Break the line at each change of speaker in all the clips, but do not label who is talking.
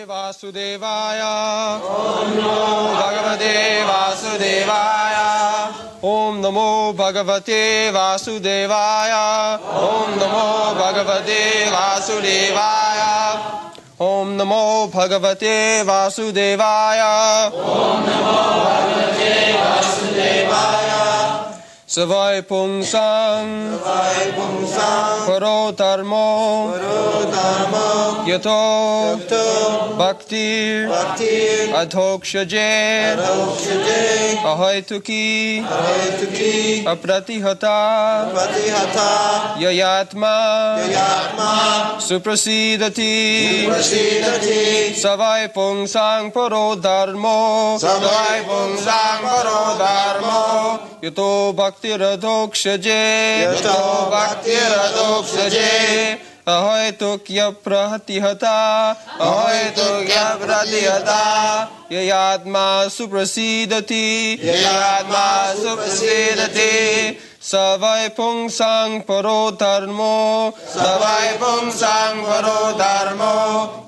Vasudevaya Om Namo Bhagavate Vasudevaya Om Namo Bhagavate Vasudevaya Om Namo Bhagavate Vasudevaya Om Namo Bhagavate Vasudevaya Om Namo Bhagavate Vasudevaya Savai Pungsang Paro Dharmo Yato Bhakti Adhokshaje Ahoituki Apratihata Yayatma Suprasidati Savai Pungsang Paro Dharmo Yato Bhakti Radhokshaje Ahoitukya prahatihata Yayatma suprasidati Savai pungsang paro dharmo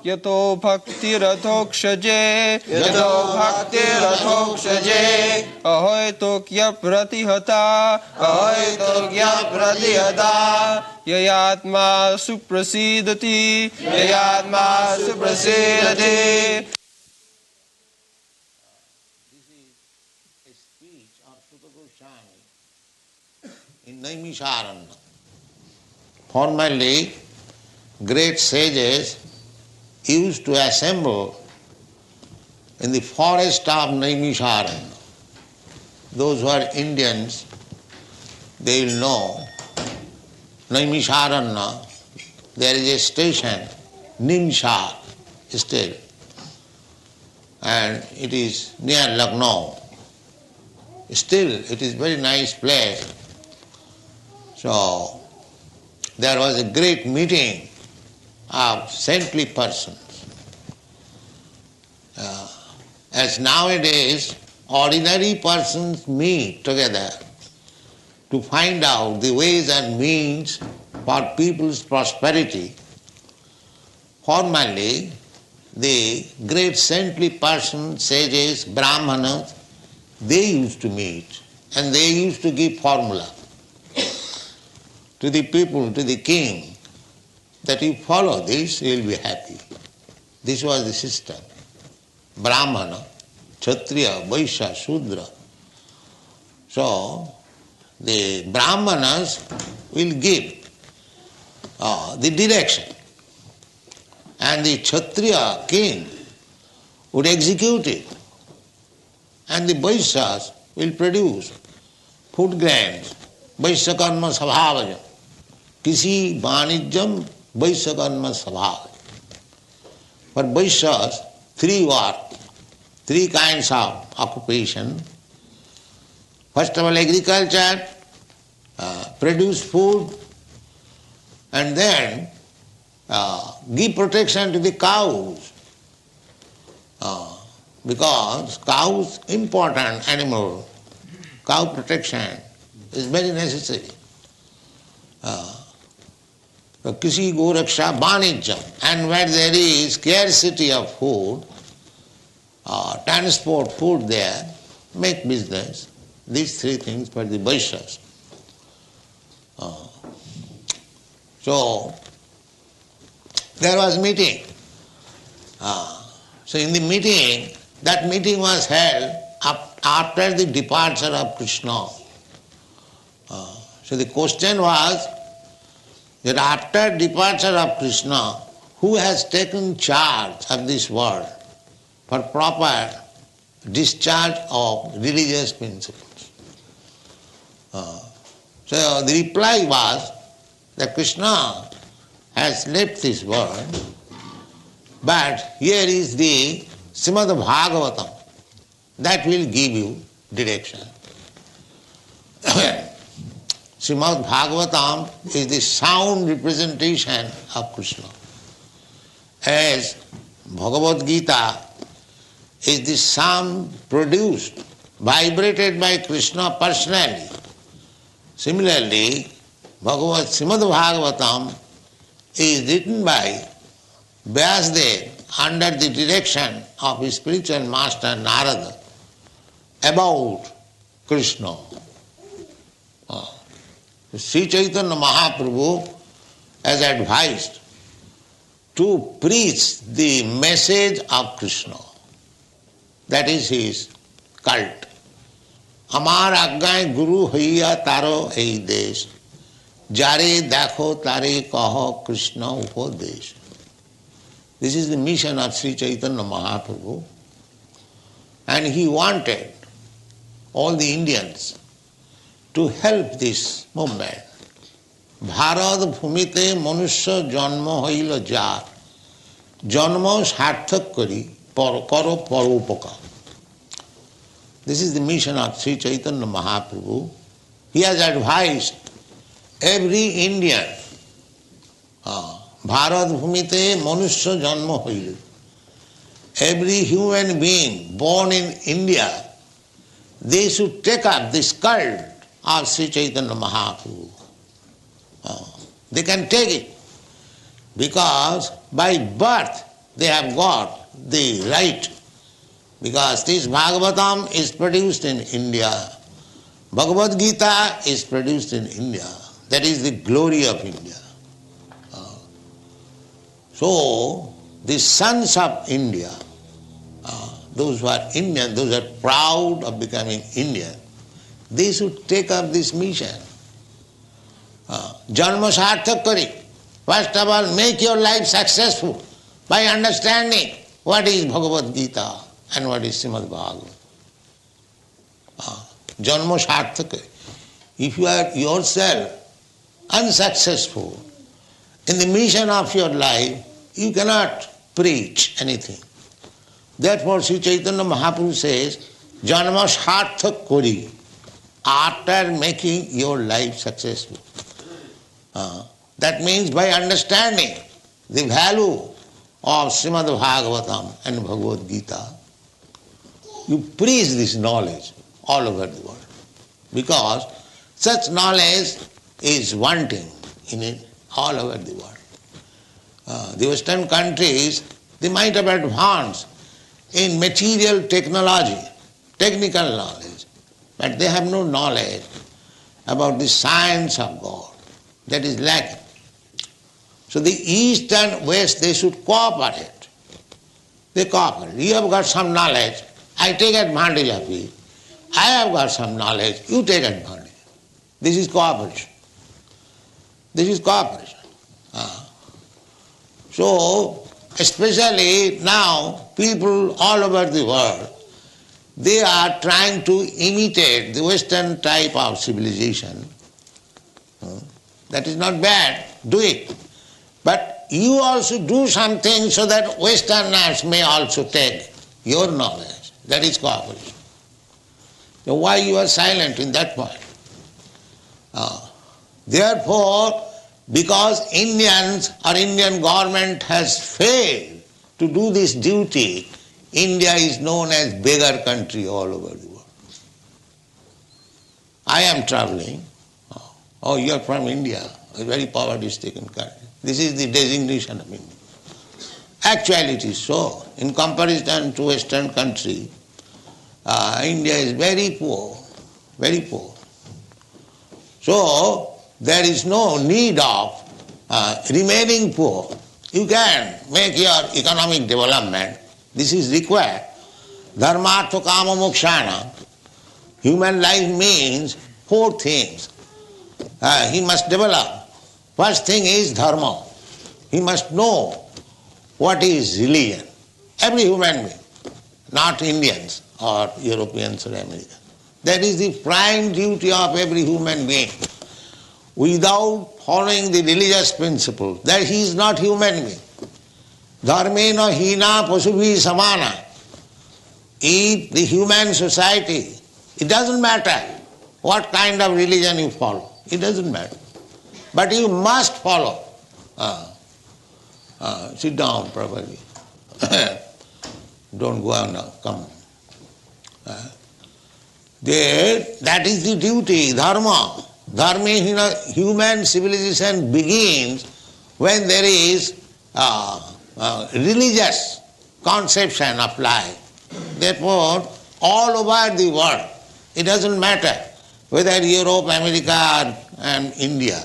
Yato bhakti radhokshaje Ahoitukya pratihata Yayatma suprasidati
In Naimisharanya. Formerly, great sages used to assemble in the forest of Naimisharanya. Those who are Indians, they will know Naimisharanya, there is a station, Nimshar, still, and it is near Lucknow. Still, it is a very nice place. So, there was a great meeting of saintly persons. As nowadays, ordinary persons meet together to find out the ways and means for people's prosperity. Formerly, the great saintly persons, sages, brahmanas, they used to meet and they used to give formula to the people, to the king, that you follow this, you will be happy. This was the system. Brahmana, Kshatriya, Vaishya, Shudra. So, the Brahmanas will give the direction, and the Kshatriya king would execute it, and the Vaishyas will produce food grains, Vaishya karma sabhavaja. Kisi vanijyam Vaishya karma sabhavaja. For Vaishyas, three kinds of occupation. First of all, agriculture, produce food, and then give protection to the cows. Because cows, important animal, cow protection is very necessary. Kisi goraksha vanijyam, and where there is scarcity of food, transport food there, make business. These three things for the Vaishyas. So, there was meeting. So in the meeting, that meeting was held after the departure of Krishna. So the question was that after departure of Krishna, who has taken charge of this world for proper discharge of religious principles? So the reply was that Krishna has left this world, but here is the Srimad Bhagavatam that will give you direction. Srimad Bhagavatam is the sound representation of Krishna, as Bhagavad Gita is the sound produced, vibrated by Krishna personally. Similarly, Srimad Bhagavatam is written by Vyasdev under the direction of his spiritual master Narada about Krishna. Sri Chaitanya Mahaprabhu has advised to preach the message of Krishna. That is his cult. Amar agnay guru hoiya taro ei desh, jare dakho tare kaho Krishna upadesh. This is the mission of Sri Chaitanya Mahaprabhu, and he wanted all the Indians to help this movement. Bharat bhumite manusya janma hoila jar, janma sarthak kari karo paropakar. This is the mission of Sri Chaitanya Mahaprabhu. He has advised every Indian, Bharat bhumite manusya janma hoila. Every human being born in India, they should take up this cult of Sri Chaitanya Mahaprabhu. They can take it because by birth they have got the right. Because this Bhagavatam is produced in India, Bhagavad Gita is produced in India. That is the glory of India. So, the sons of India, those who are Indian, those who are proud of becoming Indian, they should take up this mission. Janma sarthak kari. First of all, make your life successful by understanding what is Bhagavad Gita and what is Srimad Bhagavatam. Janma sarthak kari. If you are yourself unsuccessful in the mission of your life, you cannot preach anything. Therefore, Sri Chaitanya Mahaprabhu says, Janma sarthak kari, after making your life successful. That means by understanding the value of Srimad Bhagavatam and Bhagavad Gita, you preach this knowledge all over the world. Because such knowledge is wanting in it all over the world. The Western countries, they might have advanced in material technology, technical knowledge, but they have no knowledge about the science of God. That is lacking. So the East and West, they should cooperate. They cooperate. You have got some knowledge, I take advantage of it. I have got some knowledge, you take advantage. This is cooperation. This is cooperation. So, especially now, people all over the world, they are trying to imitate the Western type of civilization. That is not bad, do it. But you also do something so that Westerners may also take your knowledge. That is cooperation. So why you are silent in that point? Therefore, because Indians or Indian government has failed to do this duty, India is known as beggar country all over the world. I am traveling. Oh, you are from India, a very poverty-stricken country. This is the designation of India. Actually it is so. In comparison to Western country, India is very poor, very poor. So, there is no need of remaining poor. You can make your economic development. This is required. Dharmartha kama mokshana. Human life means 4 things. He must develop. First thing is dharma. He must know what is religion. Every human being, not Indians or Europeans or Americans. That is the prime duty of every human being. Without following the religious principle, that he is not human being. Dharmena hina pasubhi samana. If the human society, it doesn't matter what kind of religion you follow. It doesn't matter. But you must follow. Sit down properly. Don't go on now, come. That is the duty, dharma. Dharma, human civilization begins when there is religious conception of life. Therefore, all over the world, it doesn't matter whether Europe, America, and India,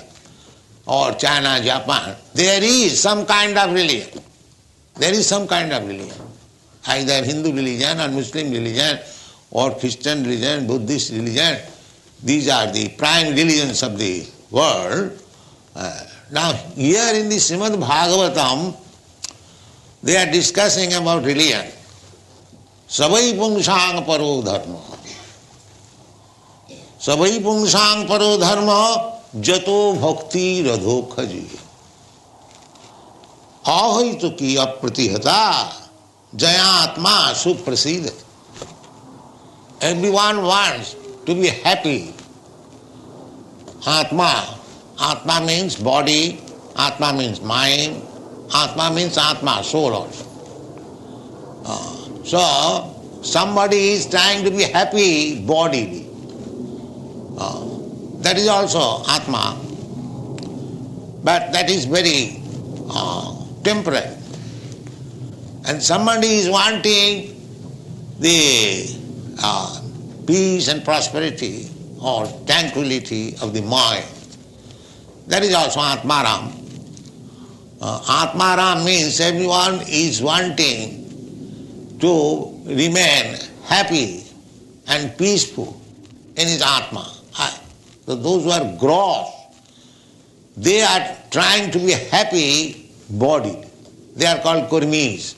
or China, Japan, there is some kind of religion. There is some kind of religion. Either Hindu religion or Muslim religion or Christian religion, Buddhist religion. These are the prime religions of the world. Now here in the Srimad Bhagavatam, they are discussing about religion. Savai pungsang paro dharma. Savai pungsang paro dharma jato bhakti radhokhaji. Ahituki apratihata jayatma suprasidati. Everyone wants to be happy. Atma. Atma means body, Atma means mind, Atma means Atma, soul also. So, somebody is trying to be happy bodily. That is also Atma. But that is very temporary. And somebody is wanting the peace and prosperity or tranquility of the mind. That is also Atmaram. Atmaram means everyone is wanting to remain happy and peaceful in his Atma. So those who are gross, they are trying to be happy body. They are called kurmis.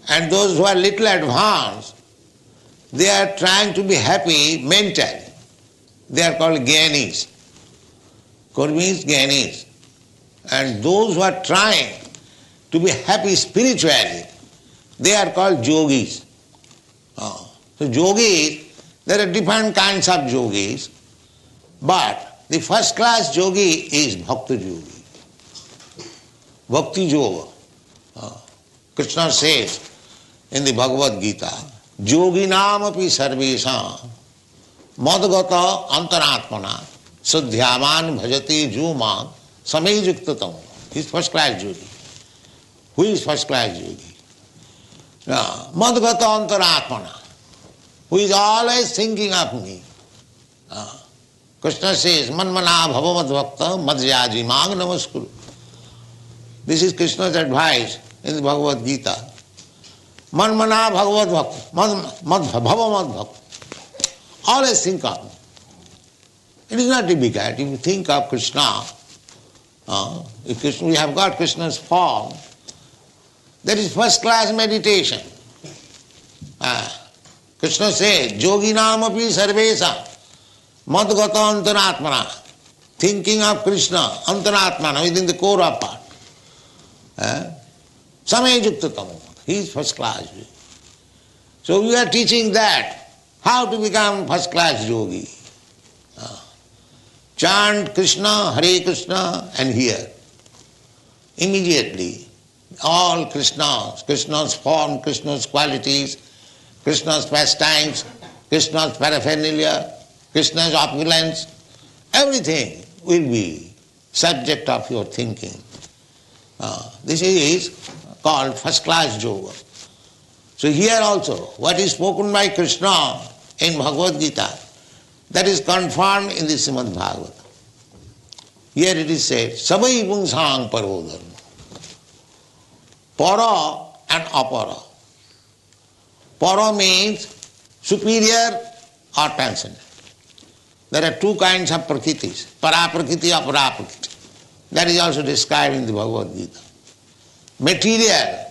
And those who are little advanced, they are trying to be happy mentally. They are called gyanis. Kurmis, gyanis. And those who are trying to be happy spiritually, they are called yogis. So yogis, there are different kinds of yogis, but the first class yogi is Bhakti Yogi. Bhakti Yoga. Krishna says in the Bhagavad Gita, Yoginam api sarvesham madgata antaratmana sadhyaman bhajati juman samejuktatam. He is first class yogi. Who is first class yogi? Madgata antaratmana. Who is always thinking of me. Krishna says, Manmana bhavavad bhakta madhyaji mang namaskuru. This is Krishna's advice in the Bhagavad Gita. Manmana bhagavad bhakta, bhavavad bhakta. Always think of me. It is not difficult. If you think of Krishna, if Krishna, we have got Krishna's form, that is first class meditation. Krishna says, Yoginam api sarvesa madgata antaratmana. Thinking of Krishna, antaratmana, within the core of part. Samejuktatam. He is first class. So we are teaching that, how to become first class yogi. Chant Krishna, Hare Krishna, and hear. Immediately, all Krishna's form, Krishna's qualities, Krishna's pastimes, Krishna's paraphernalia, Krishna's opulence, everything will be subject of your thinking. This is called first class yoga. So here also, what is spoken by Krishna in Bhagavad Gita, that is confirmed in the Srimad Bhagavatam. Here it is said, Savai pungsang paro dharma. Para and apara. Para means superior or transcendent. There are two kinds of prakritis, para prakriti, apara prakriti. That is also described in the Bhagavad Gita. Material,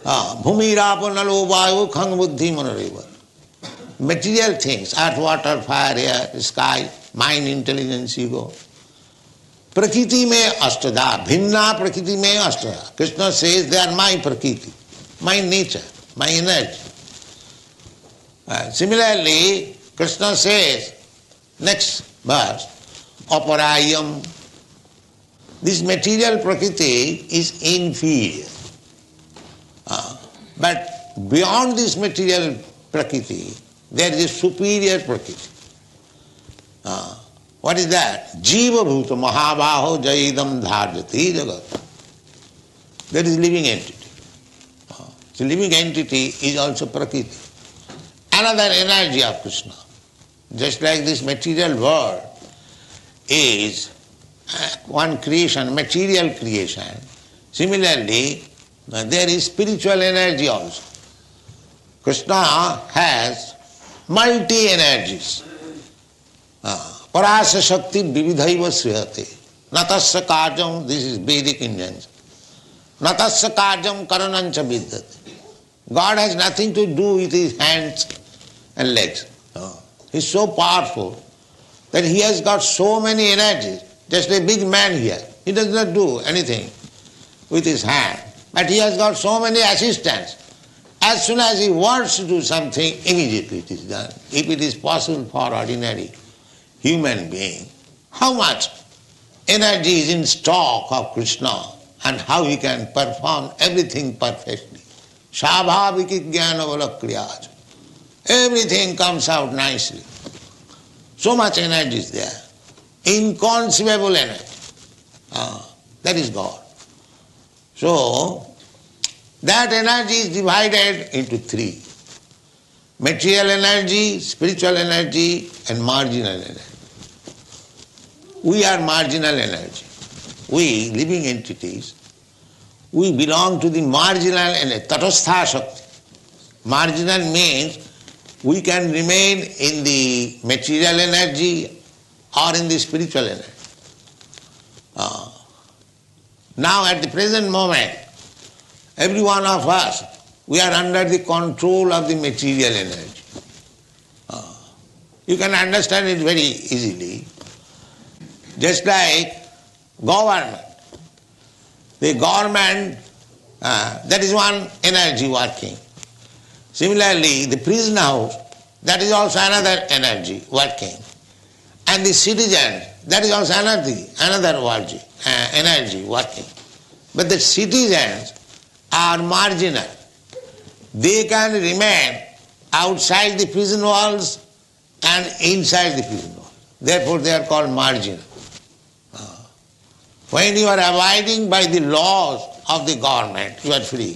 bhumirapo nalo vayu khang buddhi manareva. Material things, earth, water, fire, air, sky, mind, intelligence, ego. Prakriti mein ashtada, bhinna prakriti mein ashtada. Krishna says they are my prakriti, my nature, my energy. Similarly, Krishna says, next verse, aparayam. This material prakriti is inferior. But beyond this material prakriti, there is a superior prakriti. What is that? Jiva bhuta mahabaho jaidam dharjati jagat. That is living entity. So living entity is also Prakriti. Another energy of Krishna. Just like this material world is one creation, material creation, similarly there is spiritual energy also. Krishna has multi-energies. Parasa Shakti Vividhaiva Srihate. Natasya Karjam, this is Vedic Indian. Natasya Karjam Karanancha Vidyate. God has nothing to do with his hands and legs. He is so powerful that he has got so many energies. Just a big man here. He does not do anything with his hand. But he has got so many assistants. As soon as he wants to do something, immediately it is done. If it is possible for ordinary human being, how much energy is in stock of Krishna and how he can perform everything perfectly. Svabhaviki jnana valakriyaj. Everything comes out nicely. So much energy is there. Inconceivable energy. That is God. So, that energy is divided into three. Material energy, spiritual energy, and marginal energy. We are marginal energy. We, living entities, we belong to the marginal energy, tatastha shakti. Marginal means we can remain in the material energy or in the spiritual energy. Now at the present moment, every one of us, we are under the control of the material energy. You can understand it very easily. Just like government. The government, that is one energy working. Similarly, the prison house, that is also another energy working. And the citizen, that is also another energy working. But the citizens are marginal. They can remain outside the prison walls and inside the prison walls. Therefore they are called marginal. When you are abiding by the laws of the government, you are free.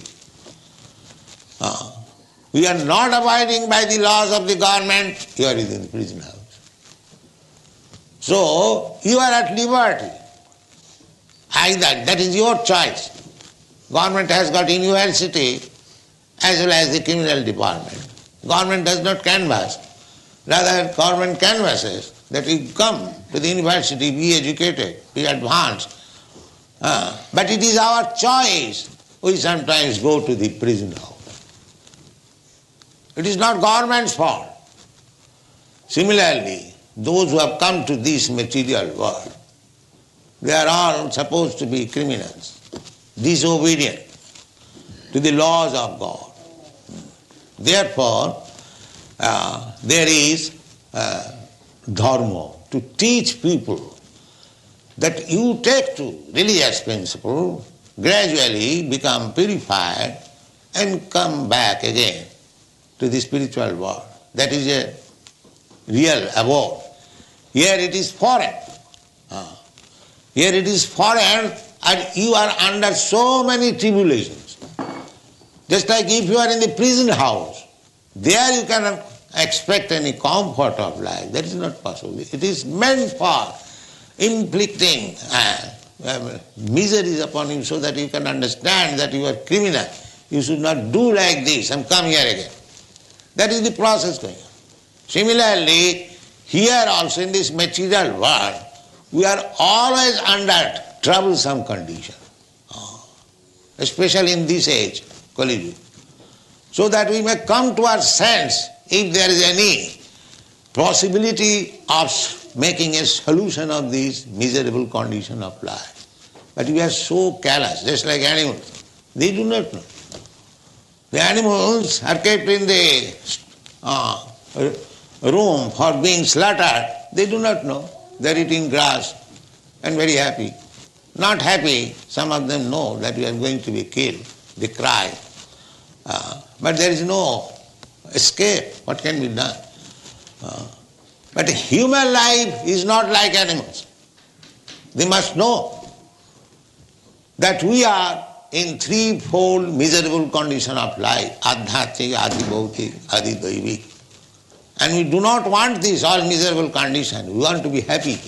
You are not abiding by the laws of the government, you are in the prison house. So, you are at liberty. Either, that is your choice. Government has got university as well as the criminal department. Government does not canvass. Rather, government canvasses that you come to the university, be educated, be advanced. But it is our choice. We sometimes go to the prison house. It is not government's fault. Similarly, those who have come to this material world, they are all supposed to be criminals, disobedient to the laws of God. Therefore, there is dharma to teach people that you take to religious principle, gradually become purified and come back again to the spiritual world. That is a real abode. Here it is foreign. Here it is foreign and you are under so many tribulations. Just like if you are in the prison house, there you cannot expect any comfort of life. That is not possible. It is meant for inflicting miseries upon you so that you can understand that you are criminal. You should not do like this and come here again. That is the process going on. Similarly, here also in this material world, we are always under troublesome condition, especially in this age, Kali Yuga, so that we may come to our sense if there is any possibility of making a solution of this miserable condition of life. But we are so callous, just like animals. They do not know. The animals are kept in the room for being slaughtered. They do not know. They are eating grass and very happy. Not happy, some of them know that we are going to be killed. They cry. But there is no escape. What can be done? But human life is not like animals. They must know that we are in threefold miserable condition of life, adhyatik, adhibhautik, adhidaivik. And we do not want this all miserable condition. We want to be happy.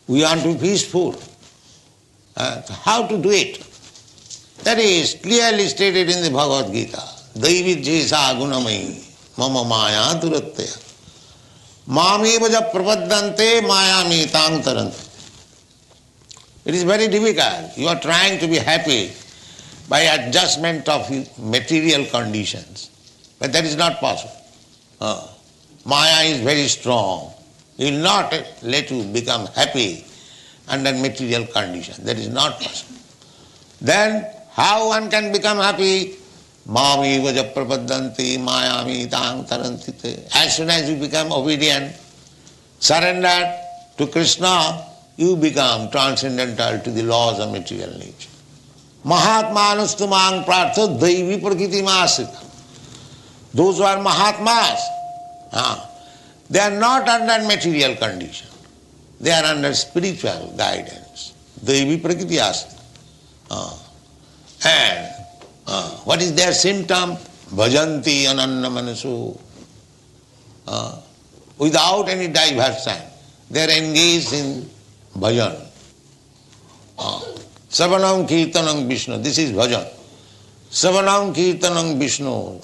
We want to be peaceful. So how to do it? That is clearly stated in the Bhagavad Gita. Daivit jesa gunamai mama maya durattaya. Mameva ja prapaddante maya metang tarante. It is very difficult. You are trying to be happy by adjustment of material conditions. But that is not possible. Maya is very strong. It will not let you become happy under material conditions. That is not possible. Then how one can become happy? Mami vaja prapaddanti mayami tang tarantite. As soon as you become obedient, surrendered to Krishna, you become transcendental to the laws of material nature. Mahatmanas tumang prartha daivi prakriti masita. Those who are Mahatmas, they are not under material condition. They are under spiritual guidance. Daivi prakriti asita. And what is their symptom? Bhajanti ananna manasu. Without any diversion, they are engaged in bhajan. Savanam kirtanam Vishnu. This is bhajan. Savanam kirtanam Vishnu.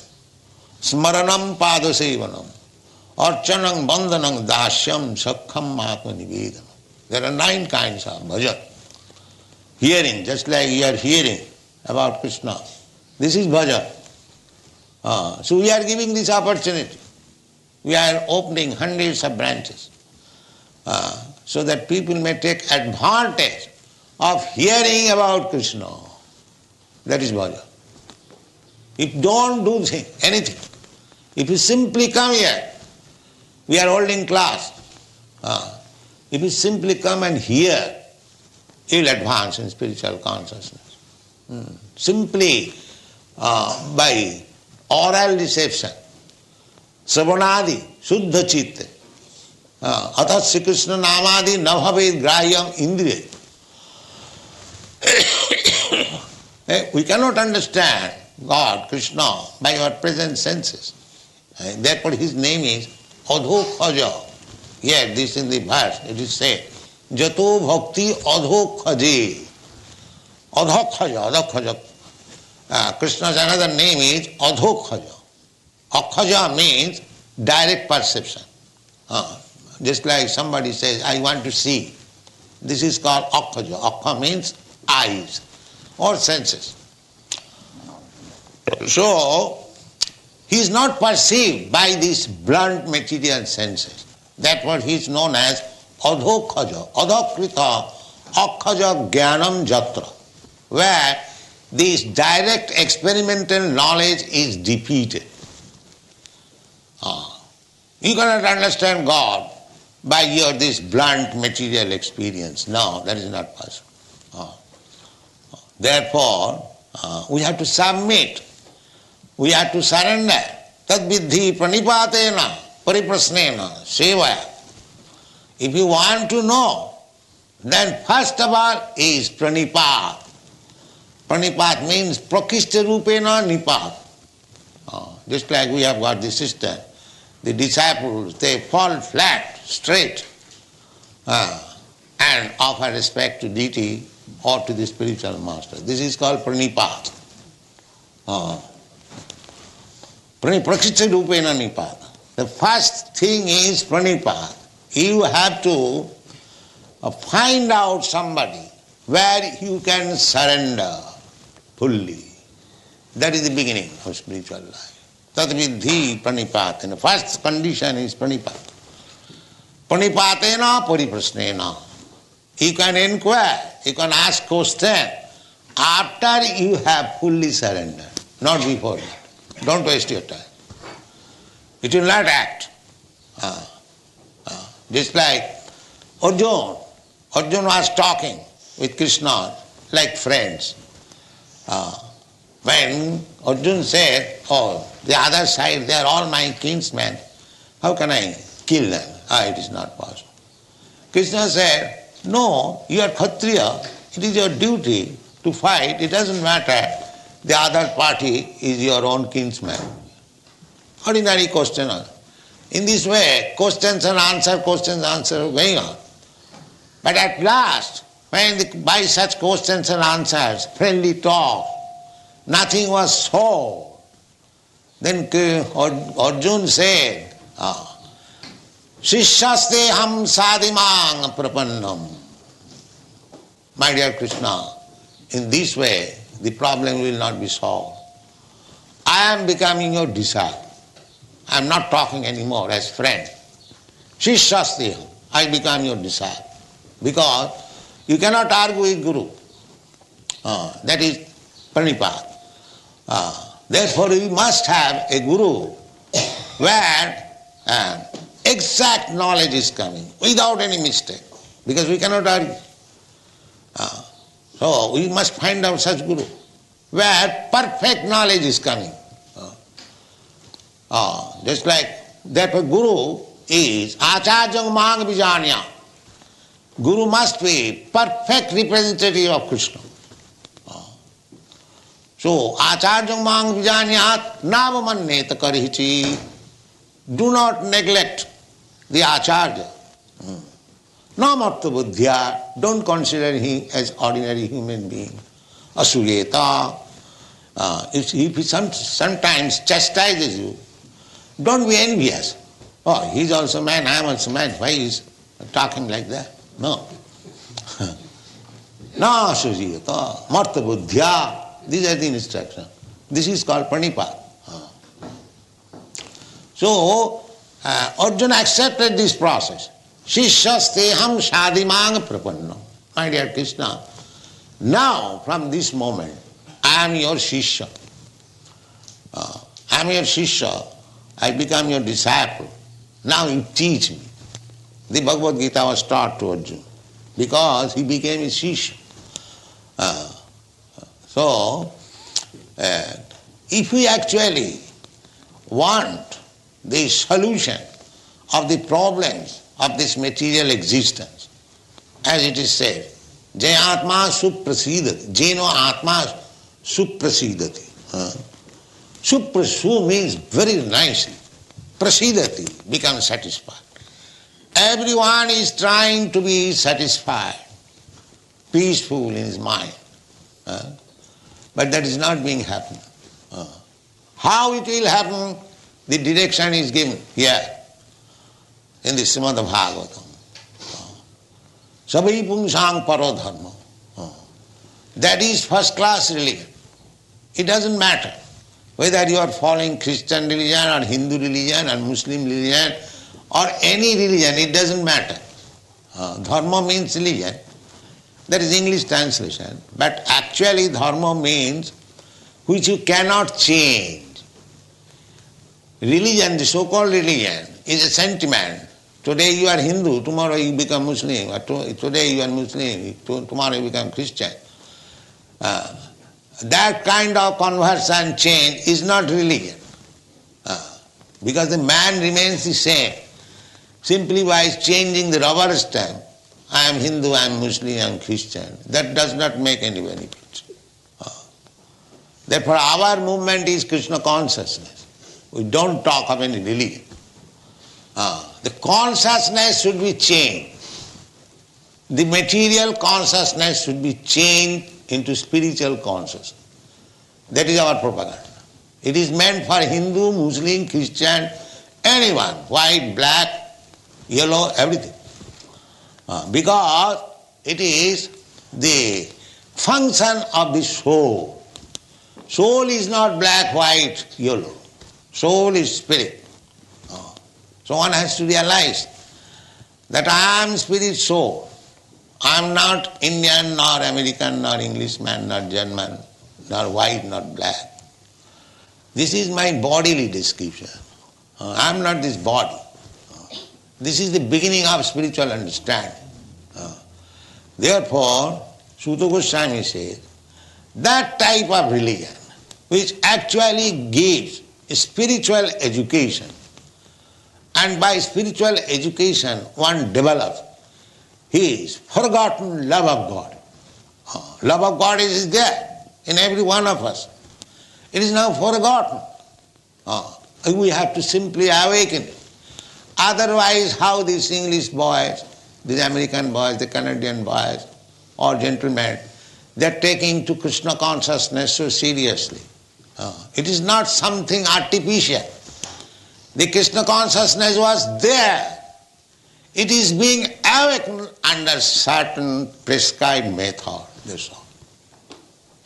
Smaranam padasevanam. Archanam bandhanam dasyam sakham mahatma nivedanam. There are 9 kinds of bhajan. Hearing, just like you are hearing about Krishna. This is bhajan. So we are giving this opportunity. We are opening hundreds of branches so that people may take advantage of hearing about Krishna. That is bhajan. If you don't do anything, if you simply come here, we are holding class. If you simply come and hear, you will advance in spiritual consciousness. Simply by oral reception, savanadi, shuddha chitte, athas Sri Krishna namadi nabhaved grahyam indriya. We cannot understand God, Krishna, by our present senses. Therefore his name is Adhokhaja. Here, this in the verse, it is said, Jato bhakti adhokhaje. Adhokhaja. Krishna's another name is Adhokhaja. Akhaja means direct perception. Just like somebody says, I want to see. This is called Akhaja. Akha means eyes or senses. So, he is not perceived by these blunt material senses. That's what he is known as Adhokhaja. Adhokrita Akhaja Jnanam Jatra, where this direct experimental knowledge is defeated. You cannot understand God by your this blunt material experience. No, that is not possible. Therefore, we have to submit. We have to surrender. Tad vidhi pranipatena pariprasnena sevaya. If you want to know, then first of all is pranipat. Pranipat means prakishta rupena nipat. Just like we have got the system, the disciples, they fall flat, straight, and offer respect to deity or to the spiritual master. This is called pranipat. Prakshita rupena nipat. The first thing is pranipat. You have to find out somebody where you can surrender fully. That is the beginning of spiritual life. Tat vidhi pranipat. And the first condition is pranipat. Pranipatena pariprasnena. You can inquire, you can ask question after you have fully surrendered, not before that. Don't waste your time. It will not act. Just like Arjuna. Arjuna was talking with Krishna like friends. When Arjuna said, oh, the other side, they are all my kinsmen, how can I kill them? It is not possible. Krishna said, no, you are Kshatriya, it is your duty to fight, it doesn't matter the other party is your own kinsman. Ordinary question. In this way, questions and answer going on. But at last, when by such questions and answers, friendly talk, nothing was solved, then Arjuna said, Shishyaste ham sadimang prapannam. My dear Krishna, in this way, the problem will not be solved. I am becoming your disciple. I am not talking anymore as friend. Shishyaste, I become your disciple. Because you cannot argue with Guru. That is pranipad. Therefore, you must have a Guru where exact knowledge is coming without any mistake. Because we cannot argue. So we must find out such Guru where perfect knowledge is coming. Just like that Guru is Acharyam Mang Vijanya. Guru must be perfect representative of Krishna. So Acharyam Mang Vijanyat Navamanneta Karihichi. Do not neglect the Acharya. Namartha buddhya, don't consider him as ordinary human being. Asuyeta, if he sometimes chastises you, don't be envious. Oh, he's also man, I am also man. Why is talking like that? No. Na asuyeta, martha buddhya. These are the instructions. This is called pranipad. So, Arjuna accepted this process. Shishyaste shadimang prapannam. My dear Krishna, now from this moment, I am your Shishya. I am your Shishya. I become your disciple. Now you teach me. The Bhagavad Gita was taught to Arjuna because he became his Shishya. So, if we actually want the solution of the problems of this material existence, as it is said, Jayatma suprasidati, Jeno atma suprasidati. Suprasu means very nicely. Prasidati, becomes satisfied. Everyone is trying to be satisfied, peaceful in his mind. But that is not being happening. How it will happen, the direction is given here in the Srimad Bhagavatam. Sabai pungsang paro dharma. That is first class religion. It doesn't matter whether you are following Christian religion or Hindu religion or Muslim religion or any religion, it doesn't matter. Dharma means religion. That is English translation. But actually dharma means which you cannot change. Religion, the so-called religion, is a sentiment. Today you are Hindu, tomorrow you become Muslim. Or today you are Muslim, tomorrow you become Christian. That kind of conversion change is not religion. Because the man remains the same. Simply by changing the rubber stamp, I am Hindu, I am Muslim, I am Christian. That does not make any benefit. Therefore our movement is Krishna Consciousness. We don't talk of any religion. The consciousness should be changed. The material consciousness should be changed into spiritual consciousness. That is our propaganda. It is meant for Hindu, Muslim, Christian, anyone, white, black, yellow, everything. Because it is the function of the soul. Soul is not black, white, yellow. Soul is spirit. So one has to realize that I am spirit soul. I am not Indian, nor American, nor Englishman, nor German, nor white, nor black. This is my bodily description. I am not this body. This is the beginning of spiritual understanding. Therefore, Suta Goswami says, that type of religion which actually gives spiritual education, and by spiritual education one develops his forgotten love of God. Love of God is there in every one of us. It is now forgotten. We have to simply awaken it. Otherwise, how these English boys, these American boys, the Canadian boys, or gentlemen, they are taking to Krishna consciousness so seriously. It is not something artificial. The Krishna consciousness was there. It is being awakened under certain prescribed method. That's all.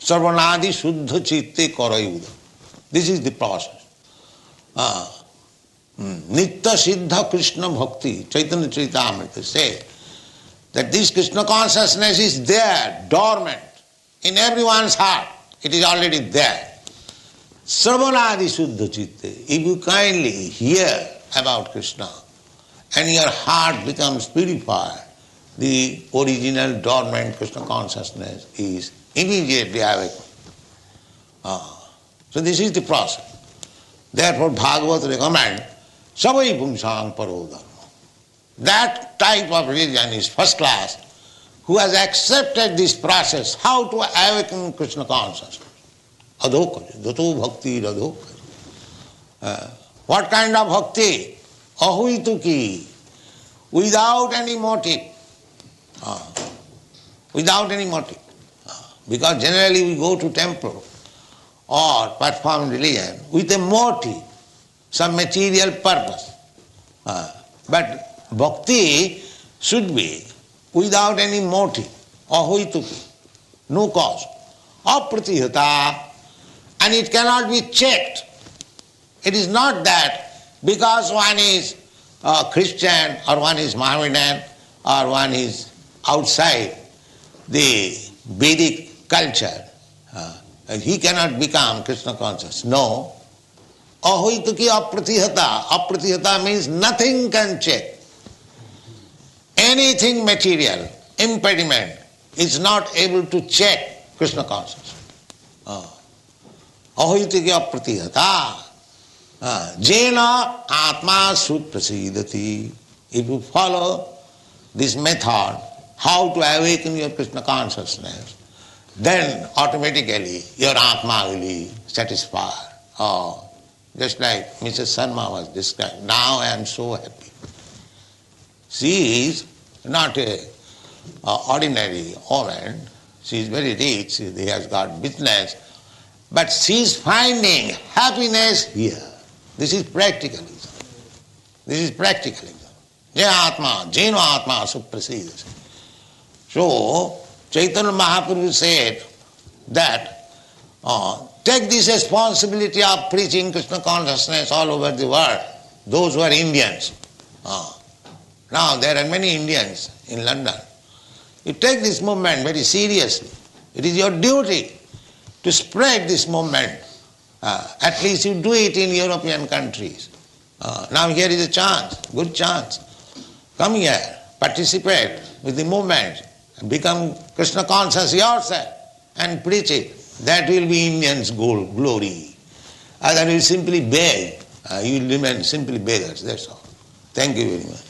Sarvanadi Shuddha Chitte Karayuda. This is the process. Nitya Siddha Krishna Bhakti, Chaitanya Charitamrita says that this Krishna consciousness is there, dormant, in everyone's heart. It is already there. Sarvanadi Shuddha Chitte. If you kindly hear about Krishna and your heart becomes purified, the original dormant Krishna consciousness is immediately awakened. So this is the process. Therefore Bhagavad recommends Savai Pumsang Paro Dharma. That type of religion is first class, who has accepted this process, how to awaken Krishna consciousness. Adhokari, Dato Bhakti Adhokari. What kind of bhakti? Ahuituki, without any motive. Without any motive. Because generally we go to temple or perform religion with a motive, some material purpose. But bhakti should be without any motive, ahuituki, no cause, apratihata, and it cannot be checked. It is not that because one is Christian or one is Mohammedan or one is outside the Vedic culture, he cannot become Krishna conscious. No. Ahuituki apratihata. Apratihata means nothing can check. Anything material, impediment, is not able to check Krishna consciousness. Ahuituki apratihata. Jena atma suprasidati. If you follow this method, how to awaken your Krishna consciousness, then automatically your Atma will be satisfied. Just like Mrs. Sarma was described. Now I am so happy. She is not an ordinary woman. She is very rich. She has got business. But she is finding happiness here. This is practicalism. This is practicalism. Jena Atma suprasidati. So, Chaitanya Mahaprabhu said that take this responsibility of preaching Krishna consciousness all over the world, those who are Indians. Now there are many Indians in London. You take this movement very seriously. It is your duty to spread this movement. At least you do it in European countries. Now here is a chance, good chance. Come here, participate with the movement, become Krishna conscious yourself and preach it. That will be Indians' glory. Other will simply beg. You will remain simply beggars, that's all. Thank you very much.